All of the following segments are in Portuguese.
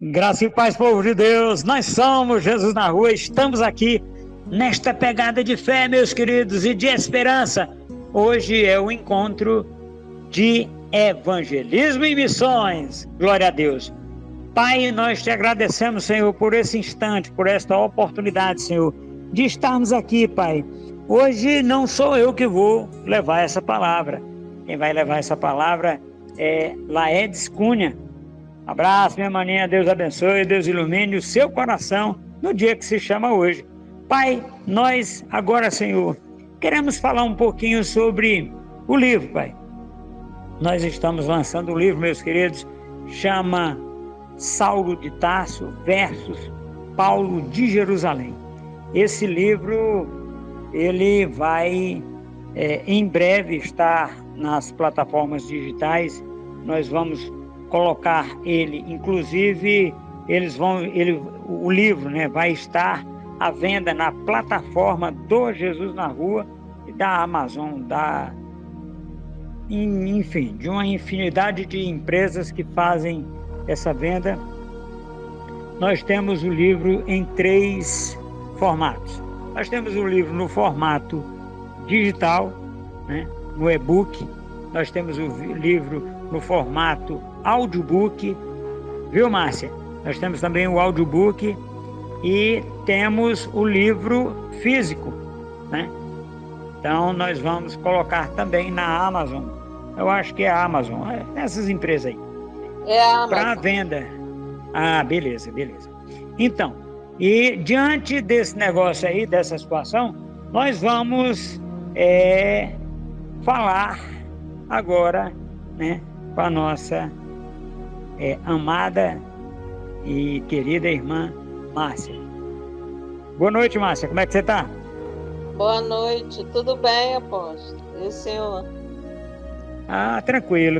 Graça e paz, povo de Deus, nós somos Jesus na Rua, estamos aqui nesta pegada de fé, meus queridos, e de esperança. Hoje é o encontro de evangelismo e missões, glória a Deus. Pai, nós te agradecemos, Senhor, por esse instante, por esta oportunidade, Senhor, de estarmos aqui, Pai. Hoje não sou eu que vou levar essa palavra, quem vai levar essa palavra é Laedes Cunha. Abraço, minha maninha, Deus abençoe, Deus ilumine o seu coração no dia que se chama hoje. Pai, nós agora, Senhor, queremos falar um pouquinho sobre o livro, Pai. Nós estamos lançando um livro, meus queridos, chama Saulo de Tarso versus Paulo de Jerusalém. Esse livro, ele vai em breve estar nas plataformas digitais. Nós vamos colocar ele, inclusive o livro, né, vai estar à venda na plataforma do Jesus na Rua e da Amazon, enfim, de uma infinidade de empresas que fazem essa venda. Nós temos o livro em 3 formatos. Nós temos o livro no formato digital, né, no e-book. Nós temos o livro no formato audiobook, viu, Márcia? Nós temos também o audiobook e temos o livro físico, né? Então nós vamos colocar também na Amazon. Eu acho que é a Amazon, essas empresas aí. É a Amazon. Para venda. Ah, beleza. Então, e diante desse negócio aí, dessa situação, nós vamos falar agora, né, com a nossa amada e querida irmã Márcia. Boa noite, Márcia, como é que você está? Boa noite, tudo bem, apóstolo? E o senhor? Ah, tranquilo.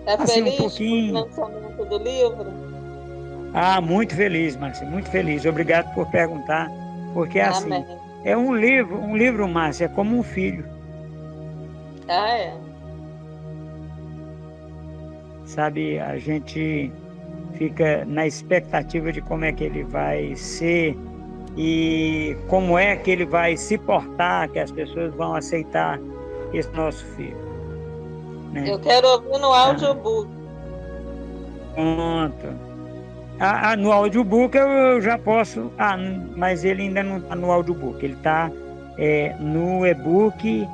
É assim, feliz um pouquinho... com o lançamento do livro? Ah, muito feliz, Márcia, muito feliz. Obrigado por perguntar, porque assim, Amém. é um livro, Márcia, é como um filho. Ah, é? Sabe, a gente fica na expectativa de como é que ele vai ser e como é que ele vai se portar, que as pessoas vão aceitar esse nosso filho, né? Eu quero ouvir no audiobook. Pronto. No audiobook eu já posso... mas ele ainda não está no audiobook, ele está no e-book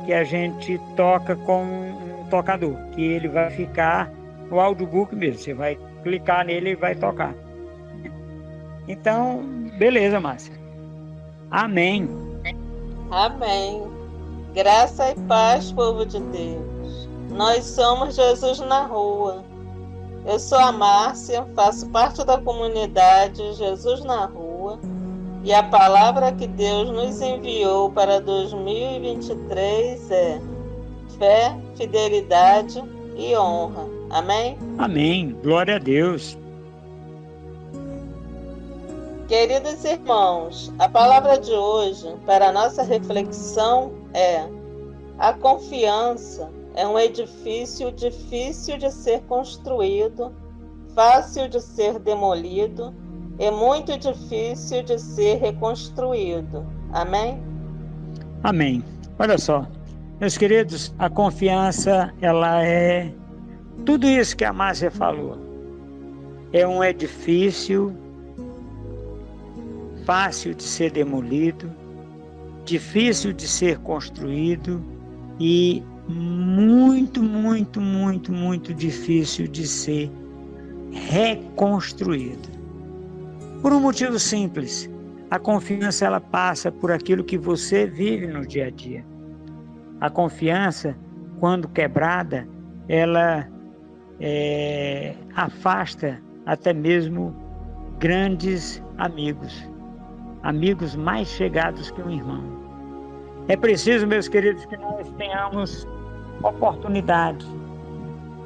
que a gente toca com um tocador, que ele vai ficar no audiobook mesmo, você vai clicar nele e vai tocar. Então, beleza, Márcia. Amém. Amém. Graça e paz, povo de Deus. Nós somos Jesus na Rua. Eu sou a Márcia, faço parte da comunidade Jesus na Rua e a palavra que Deus nos enviou para 2023 é fé, fidelidade e honra. Amém? Amém. Glória a Deus. Queridos irmãos, a palavra de hoje para a nossa reflexão é: a confiança é um edifício difícil de ser construído, fácil de ser demolido e muito difícil de ser reconstruído. Amém? Amém. Olha só, meus queridos, a confiança, ela é tudo isso que a Márcia falou. É um edifício fácil de ser demolido, difícil de ser construído e muito difícil de ser reconstruído. Por um motivo simples: a confiança, ela passa por aquilo que você vive no dia a dia. A confiança, quando quebrada, ela afasta até mesmo grandes amigos mais chegados que um irmão. É preciso, meus queridos, que nós tenhamos oportunidade,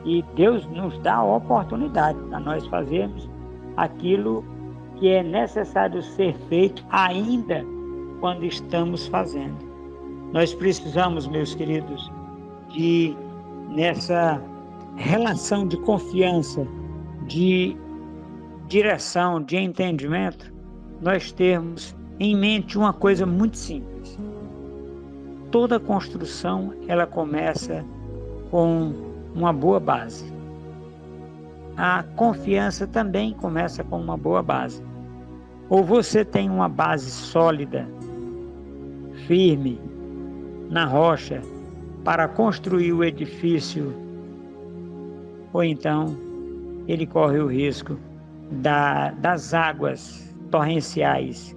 e Deus nos dá a oportunidade para nós fazermos aquilo que é necessário ser feito ainda quando estamos fazendo. Nós precisamos, meus queridos, nessa relação de confiança, de direção, de entendimento, nós termos em mente uma coisa muito simples. Toda construção, ela começa com uma boa base. A confiança também começa com uma boa base. Ou você tem uma base sólida, firme, na rocha, para construir o edifício, ou então ele corre o risco das águas torrenciais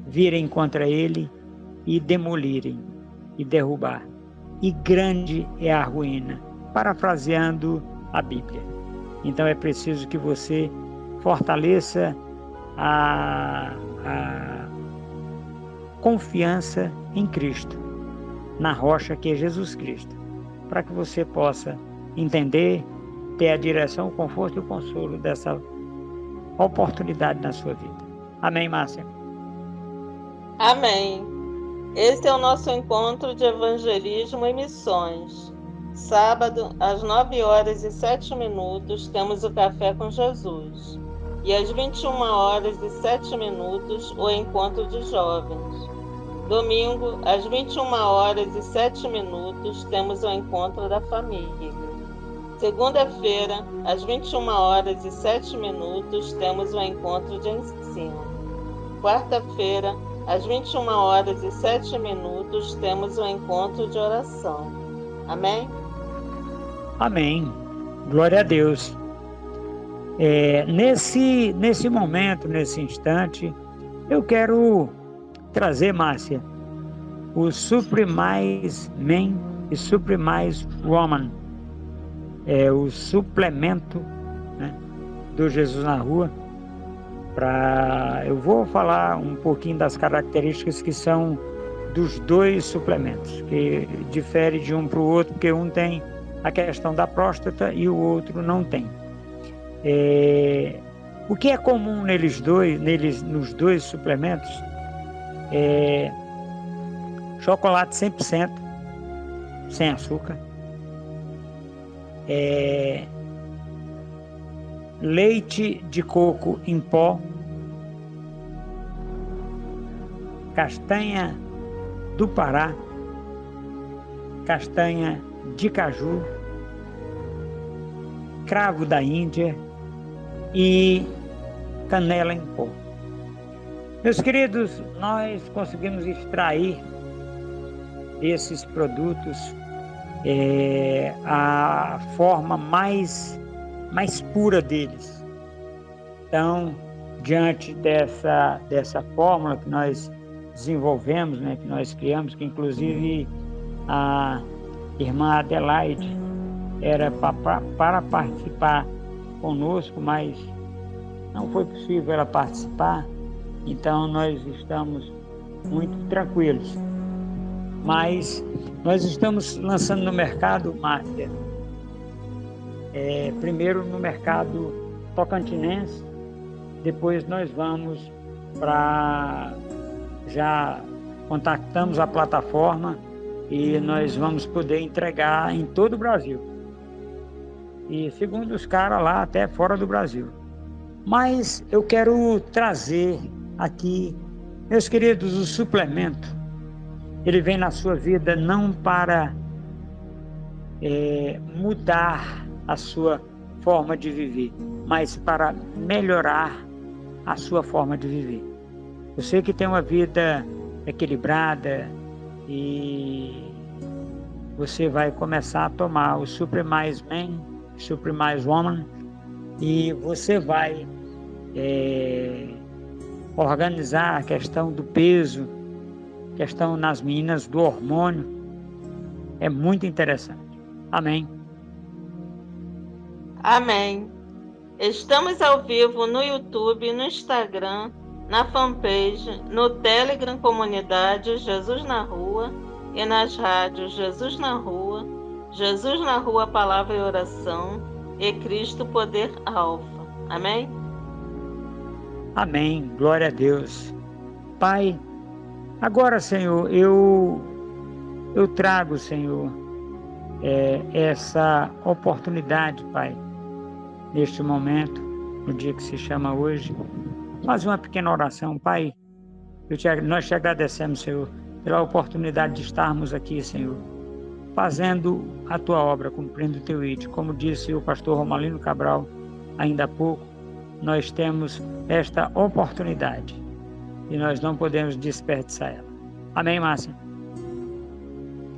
virem contra ele e demolirem e derrubar. E grande é a ruína, parafraseando a Bíblia. Então é preciso que você fortaleça a confiança em Cristo, na rocha que é Jesus Cristo, para que você possa entender, ter a direção, o conforto e o consolo dessa oportunidade na sua vida. Amém, Márcia? Amém. Esse é o nosso encontro de evangelismo e missões. Sábado, às 9h07, temos o Café com Jesus. E às 21h07, o encontro de jovens. Domingo, às 21h07, temos o encontro da família. Segunda-feira, às 21h07, temos o encontro de ensino. Quarta-feira, às 21h07, temos o encontro de oração. Amém? Amém. Glória a Deus. Nesse momento, nesse instante, eu quero trazer, Márcia, o Suprimais Men e Suprimais Woman. O suplemento, né, do Jesus na Rua. Eu vou falar um pouquinho das características que são dos dois suplementos, que difere de um para o outro, porque um tem a questão da próstata e o outro não tem. O que é comum nos dois suplementos é chocolate 100%, sem açúcar, leite de coco em pó, castanha do Pará, castanha de caju, cravo da Índia e canela em pó. Meus queridos, nós conseguimos extrair desses produtos a forma mais pura deles. Então, diante dessa fórmula que nós desenvolvemos, né, que nós criamos, que inclusive a irmã Adelaide era para participar conosco, mas não foi possível ela participar, então nós estamos muito tranquilos. Mas nós estamos lançando no mercado, Márcia, primeiro no mercado tocantinense, depois nós vamos já contactamos a plataforma e nós vamos poder entregar em todo o Brasil. E segundo os caras lá, até fora do Brasil. Mas eu quero trazer aqui, meus queridos, o suplemento. Ele vem na sua vida não para mudar a sua forma de viver, mas para melhorar a sua forma de viver. Você que tem uma vida equilibrada e você vai começar a tomar o Suprimais Men, Suprimais Woman, e você vai organizar a questão do peso, questão nas meninas do hormônio. É muito interessante. Amém. Amém. Estamos ao vivo no YouTube, no Instagram, na fanpage, no Telegram Comunidade Jesus na Rua e nas rádios Jesus na Rua Palavra e Oração e Cristo Poder Alfa. Amém? Amém. Glória a Deus. Pai, agora, Senhor, eu trago, Senhor, essa oportunidade, Pai, neste momento, no dia que se chama hoje. Faz uma pequena oração, Pai. Nós te agradecemos, Senhor, pela oportunidade de estarmos aqui, Senhor, fazendo a tua obra, cumprindo o teu ídolo. Como disse o pastor Romalino Cabral ainda há pouco, nós temos esta oportunidade e nós não podemos desperdiçar ela. Amém, Márcia?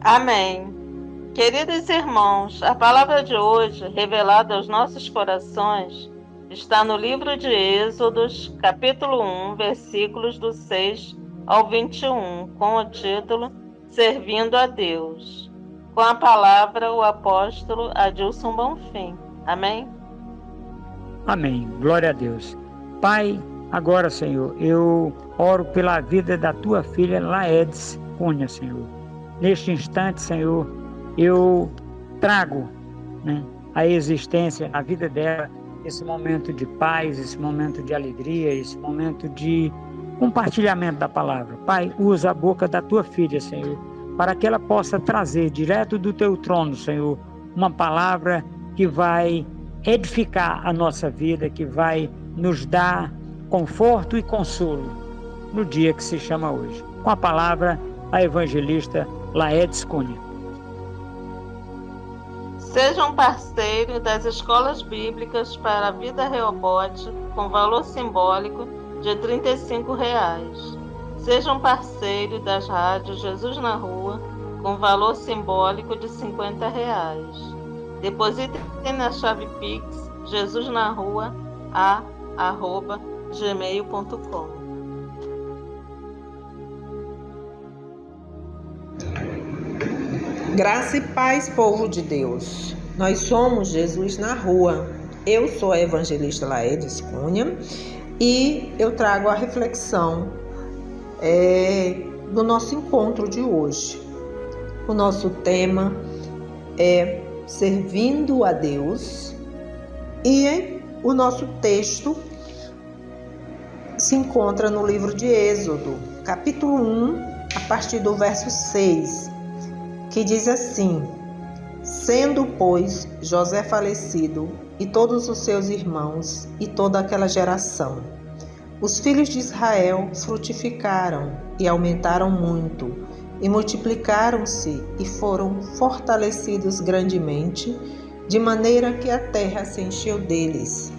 Amém. Queridos irmãos, a palavra de hoje, revelada aos nossos corações, está no livro de Êxodos, capítulo 1, versículos do 6 ao 21, com o título Servindo a Deus. Com a palavra, o apóstolo Adilson Bonfim. Amém? Amém. Glória a Deus. Pai, agora, Senhor, eu oro pela vida da tua filha Laedes Cunha, Senhor. Neste instante, Senhor, eu trago, a existência, a vida dela, esse momento de paz, esse momento de alegria, esse momento de compartilhamento da palavra. Pai, usa a boca da tua filha, Senhor, para que ela possa trazer direto do teu trono, Senhor, uma palavra que vai edificar a nossa vida, que vai nos dar conforto e consolo no dia que se chama hoje. Com a palavra, a evangelista Laedes Cunha. Seja um parceiro das escolas bíblicas para a Vida Rehobote com valor simbólico de R$ 35. Seja um parceiro das rádios Jesus na Rua com valor simbólico de R$ 50. Deposite na chave Pix jesusnarua@gmail.com. Graça e paz, povo de Deus. Nós somos Jesus na Rua. Eu sou a evangelista Laedes Cunha e eu trago a reflexão do nosso encontro de hoje. O nosso tema é Servindo a Deus e o nosso texto se encontra no livro de Êxodo, capítulo 1, a partir do verso 6, que diz assim: Sendo, pois, José falecido, e todos os seus irmãos, e toda aquela geração, os filhos de Israel frutificaram e aumentaram muito, e multiplicaram-se e foram fortalecidos grandemente, de maneira que a terra se encheu deles.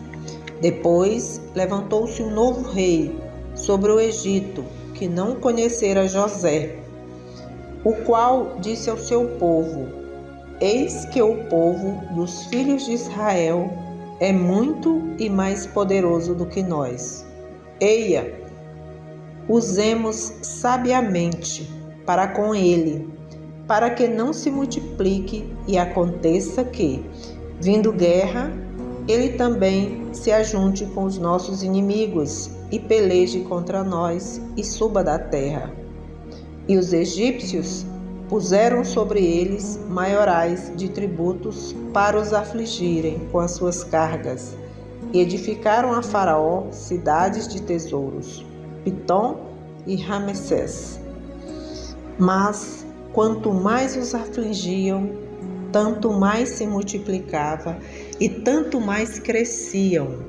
Depois levantou-se um novo rei sobre o Egito, que não conhecera José, o qual disse ao seu povo: Eis que o povo dos filhos de Israel é muito e mais poderoso do que nós. Eia, usemos sabiamente para com ele, para que não se multiplique e aconteça que, vindo guerra, ele também se ajunte com os nossos inimigos e peleje contra nós e suba da terra. E os egípcios puseram sobre eles maiorais de tributos para os afligirem com as suas cargas, e edificaram a Faraó cidades de tesouros, Pitom e Ramessés. Mas, quanto mais os afligiam, tanto mais se multiplicava e tanto mais cresciam,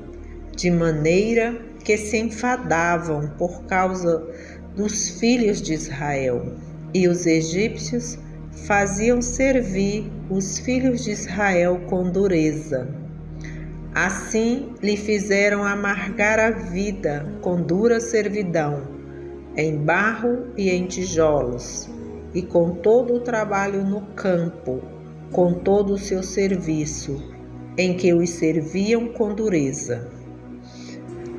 de maneira que se enfadavam por causa dos filhos de Israel. E os egípcios faziam servir os filhos de Israel com dureza. Assim lhe fizeram amargar a vida com dura servidão, em barro e em tijolos, e com todo o trabalho no campo, com todo o seu serviço, em que os serviam com dureza.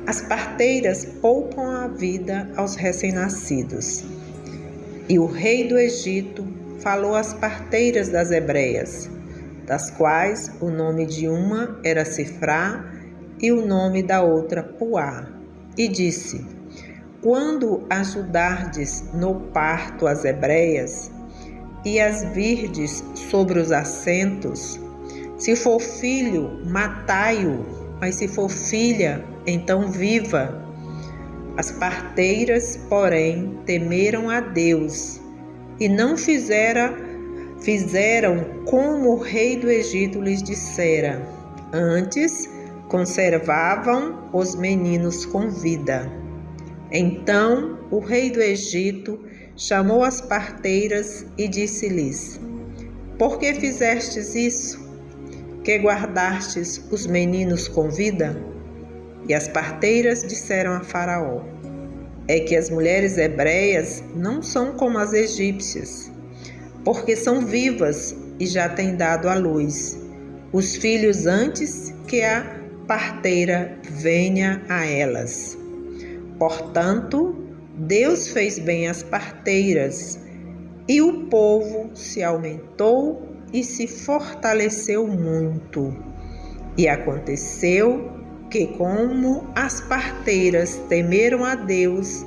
As parteiras poupam a vida aos recém-nascidos. E o rei do Egito falou às parteiras das hebreias, das quais o nome de uma era Sifrá e o nome da outra Puá, e disse: Quando ajudardes no parto as hebreias, e as virdes sobre os assentos, se for filho, matai-o, mas se for filha, então viva. As parteiras, porém, temeram a Deus e não fizeram como o rei do Egito lhes dissera. Antes, conservavam os meninos com vida. Então o rei do Egito chamou as parteiras e disse-lhes: Por que fizestes isso? Que guardastes os meninos com vida? E as parteiras disseram a Faraó: É que as mulheres hebreias não são como as egípcias, porque são vivas e já têm dado à luz os filhos antes que a parteira venha a elas. Portanto, Deus fez bem às parteiras, e o povo se aumentou e se fortaleceu muito. E aconteceu que, como as parteiras temeram a Deus,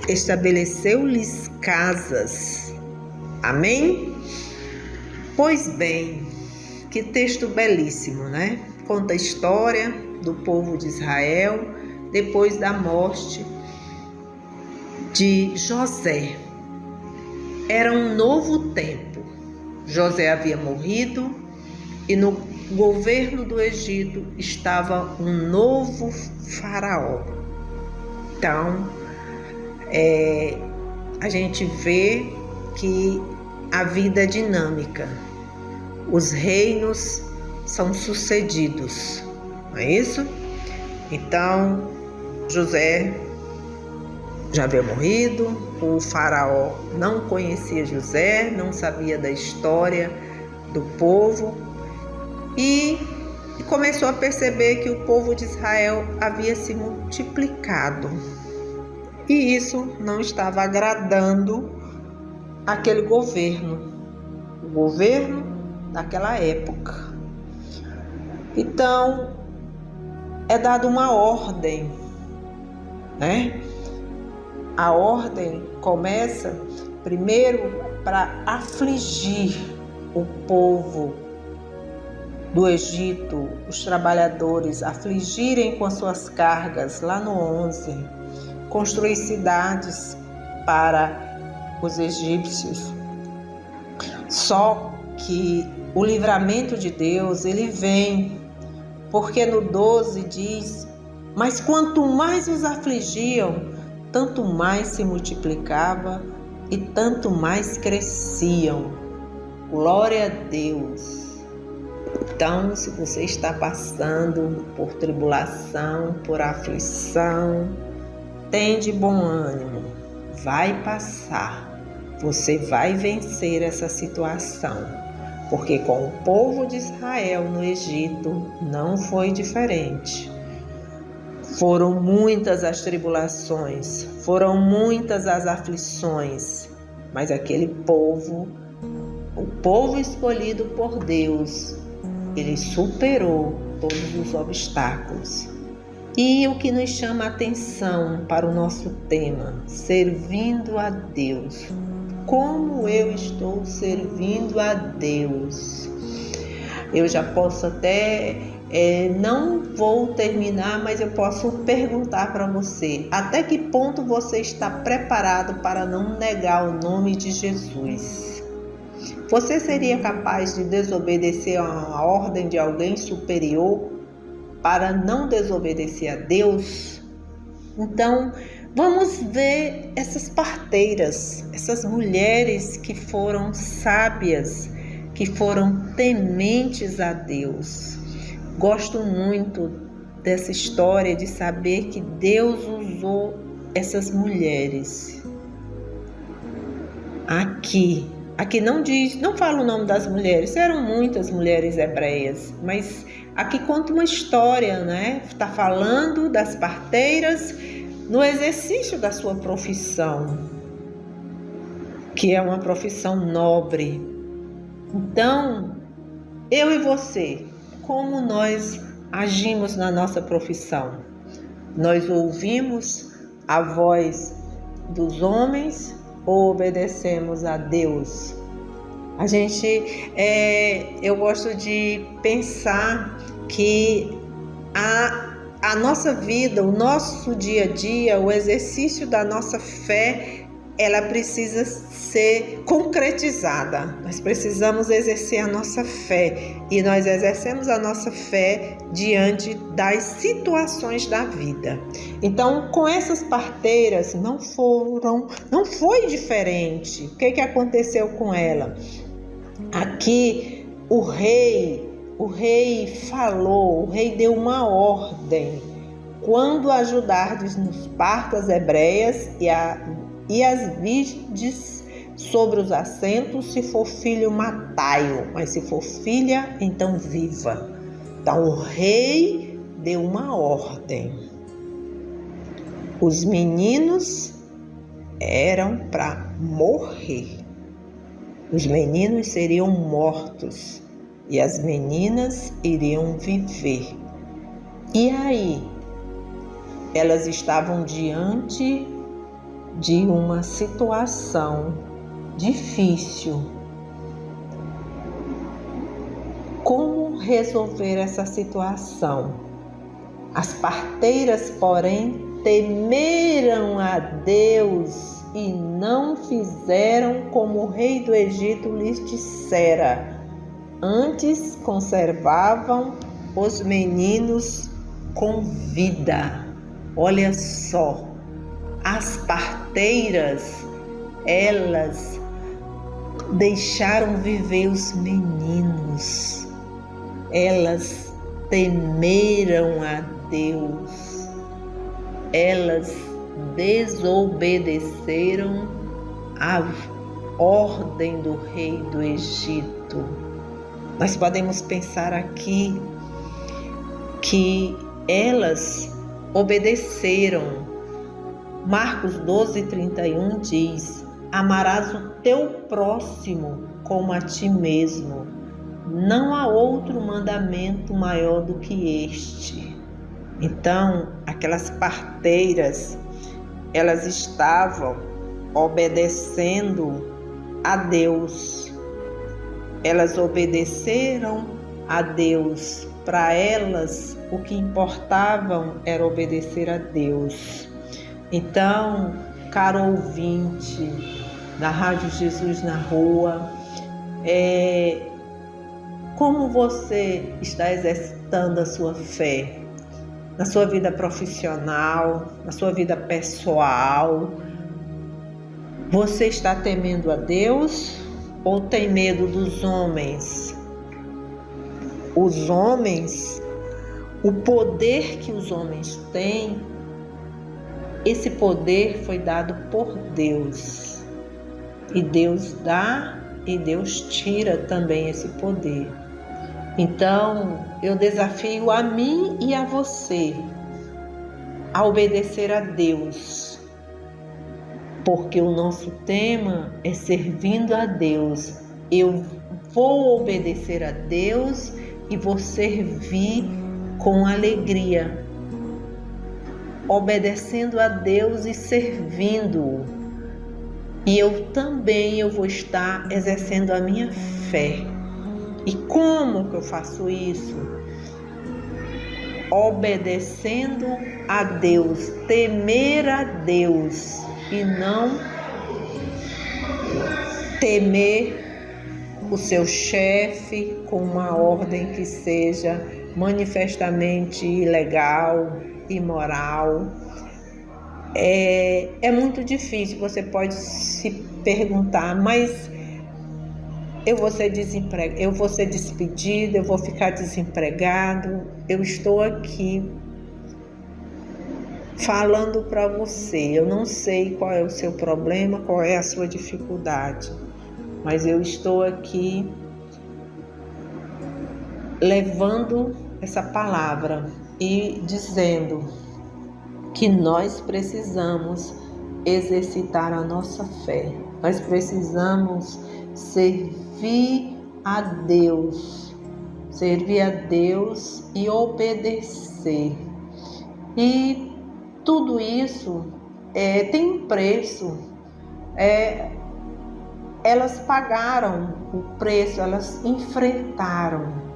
estabeleceu-lhes casas. Amém? Pois bem, que texto belíssimo, né? Conta a história do povo de Israel depois da morte de José. Era um novo tempo. José havia morrido e no governo do Egito estava um novo faraó. Então, a gente vê que a vida é dinâmica. Os reinos são sucedidos, não é isso? Então, José já havia morrido, o faraó não conhecia José, não sabia da história do povo e começou a perceber que o povo de Israel havia se multiplicado. E isso não estava agradando aquele governo, o governo daquela época. Então, é dada uma ordem, né? A ordem começa primeiro para afligir o povo do Egito, os trabalhadores, afligirem com as suas cargas, lá no 11, construir cidades para os egípcios. Só que o livramento de Deus, ele vem, porque no 12 diz: Mas quanto mais os afligiam, tanto mais se multiplicava e tanto mais cresciam. Glória a Deus! Então, se você está passando por tribulação, por aflição, tem de bom ânimo, vai passar, você vai vencer essa situação, porque com o povo de Israel no Egito não foi diferente. Foram muitas as tribulações, foram muitas as aflições, mas aquele povo, o povo escolhido por Deus, ele superou todos os obstáculos. E o que nos chama a atenção para o nosso tema, servindo a Deus. Como eu estou servindo a Deus? Eu já posso até, não vou terminar, mas eu posso perguntar para você: até que ponto você está preparado para não negar o nome de Jesus? Você seria capaz de desobedecer a ordem de alguém superior para não desobedecer a Deus? Então, vamos ver essas parteiras, essas mulheres que foram sábias, que foram tementes a Deus. Gosto muito dessa história de saber que Deus usou essas mulheres. Aqui não diz, não fala o nome das mulheres, eram muitas mulheres hebreias, mas aqui conta uma história, né? Está falando das parteiras no exercício da sua profissão, que é uma profissão nobre. Então, eu e você, como nós agimos na nossa profissão? Nós ouvimos a voz dos homens ou obedecemos a Deus? Eu gosto de pensar que a nossa vida, o nosso dia a dia, o exercício da nossa fé ela precisa ser concretizada. Nós precisamos exercer a nossa fé, e nós exercemos a nossa fé diante das situações da vida. Então, com essas parteiras não foi diferente. O que aconteceu com ela? Aqui o rei falou, o rei deu uma ordem: quando ajudardes nos partos as hebreias e as virdes sobre os assentos, se for filho, matai-o, mas se for filha, então viva. Então o rei deu uma ordem. Os meninos eram para morrer. Os meninos seriam mortos e as meninas iriam viver. E aí? Elas estavam diante de uma situação difícil. Como resolver essa situação? As parteiras, porém, temeram a Deus e não fizeram como o rei do Egito lhes dissera. Antes conservavam os meninos com vida. Olha só, as parteiras, elas deixaram viver os meninos. Elas temeram a Deus. Elas desobedeceram à ordem do rei do Egito. Nós podemos pensar aqui que elas obedeceram. Marcos 12:31 diz: amarás o teu próximo como a ti mesmo. Não há outro mandamento maior do que este. Então, aquelas parteiras, elas estavam obedecendo a Deus. Elas obedeceram a Deus. Para elas, o que importava era obedecer a Deus. Então, caro ouvinte da Rádio Jesus na Rua, como você está exercitando a sua fé? Na sua vida profissional, na sua vida pessoal? Você está temendo a Deus ou tem medo dos homens? Os homens, o poder que os homens têm, esse poder foi dado por Deus. E Deus dá e Deus tira também esse poder. Então, eu desafio a mim e a você a obedecer a Deus, porque o nosso tema é servindo a Deus. Eu vou obedecer a Deus e vou servir com alegria, obedecendo a Deus e servindo-o. E eu vou estar exercendo a minha fé. E como que eu faço isso? Obedecendo a Deus, temer a Deus e não temer o seu chefe com uma ordem que seja manifestamente ilegal, imoral. É muito difícil. Você pode se perguntar, mas eu vou ser despedido, eu vou ficar desempregado. Eu estou aqui falando para você. Eu não sei qual é o seu problema, qual é a sua dificuldade, mas eu estou aqui levando essa palavra e dizendo que nós precisamos exercitar a nossa fé. Nós precisamos servir a Deus e obedecer. E tudo isso tem um preço. Elas pagaram o preço, elas enfrentaram.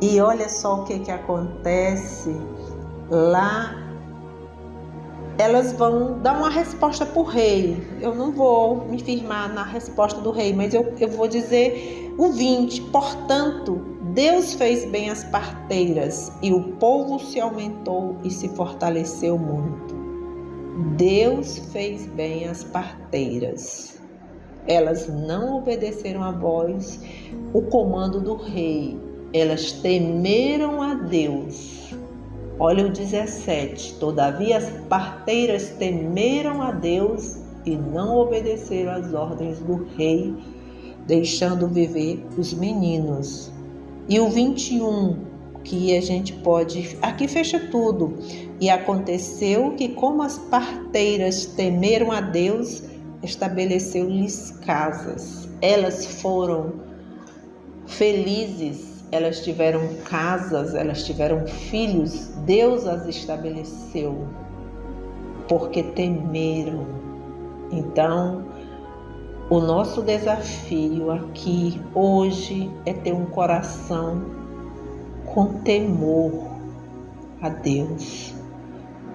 E olha só o que acontece lá. elas vão dar uma resposta para o rei. Eu não vou me firmar na resposta do rei, mas eu vou dizer o 20. Portanto, Deus fez bem as parteiras e o povo se aumentou e se fortaleceu muito. Deus fez bem as parteiras. Elas não obedeceram à voz, o comando do rei. Elas temeram a Deus. Olha o 17. Todavia as parteiras temeram a Deus e não obedeceram às ordens do rei, deixando viver os meninos. E o 21, que a gente pode... Aqui fecha tudo. E aconteceu que, como as parteiras temeram a Deus, estabeleceu-lhes casas. Elas foram felizes. Elas tiveram casas, elas tiveram filhos, Deus as estabeleceu, porque temeram. Então, o nosso desafio aqui hoje é ter um coração com temor a Deus.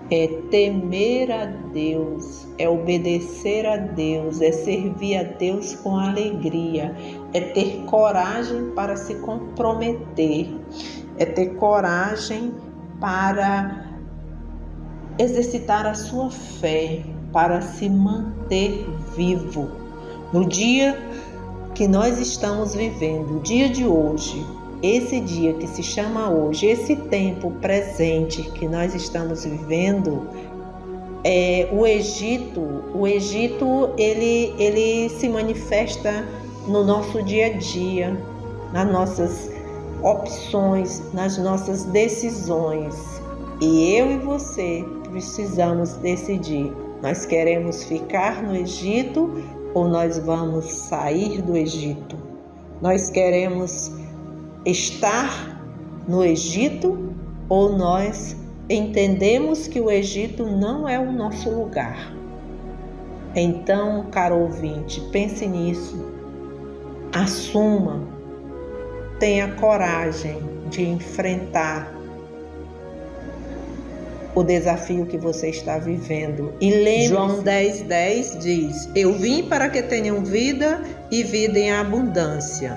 É temer a Deus, é obedecer a Deus, é servir a Deus com alegria, é ter coragem para se comprometer, é ter coragem para exercitar a sua fé, para se manter vivo. No dia que nós estamos vivendo, o dia de hoje, esse dia que se chama hoje, esse tempo presente que nós estamos vivendo, o Egito ele se manifesta no nosso dia a dia, nas nossas opções, nas nossas decisões. E eu e você precisamos decidir. Nós queremos ficar no Egito ou nós vamos sair do Egito? Nós queremos estar no Egito ou nós entendemos que o Egito não é o nosso lugar? Então, caro ouvinte, pense nisso, assuma, tenha coragem de enfrentar o desafio que você está vivendo. E lembre-se, João 10:10 diz: eu vim para que tenham vida e vida em abundância.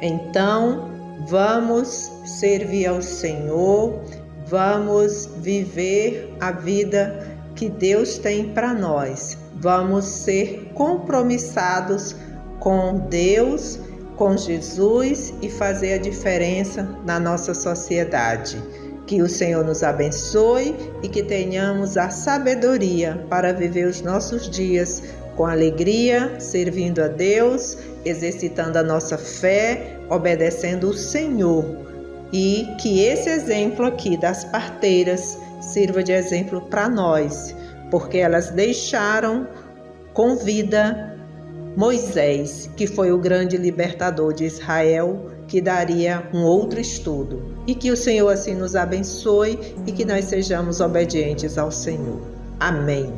Então, vamos servir ao Senhor, vamos viver a vida que Deus tem para nós. Vamos ser compromissados com Deus, com Jesus e fazer a diferença na nossa sociedade. Que o Senhor nos abençoe e que tenhamos a sabedoria para viver os nossos dias com alegria, servindo a Deus, exercitando a nossa fé, obedecendo o Senhor. E que esse exemplo aqui das parteiras sirva de exemplo para nós, porque elas deixaram com vida Moisés, que foi o grande libertador de Israel, que daria um outro estudo. E que o Senhor assim nos abençoe e que nós sejamos obedientes ao Senhor. Amém.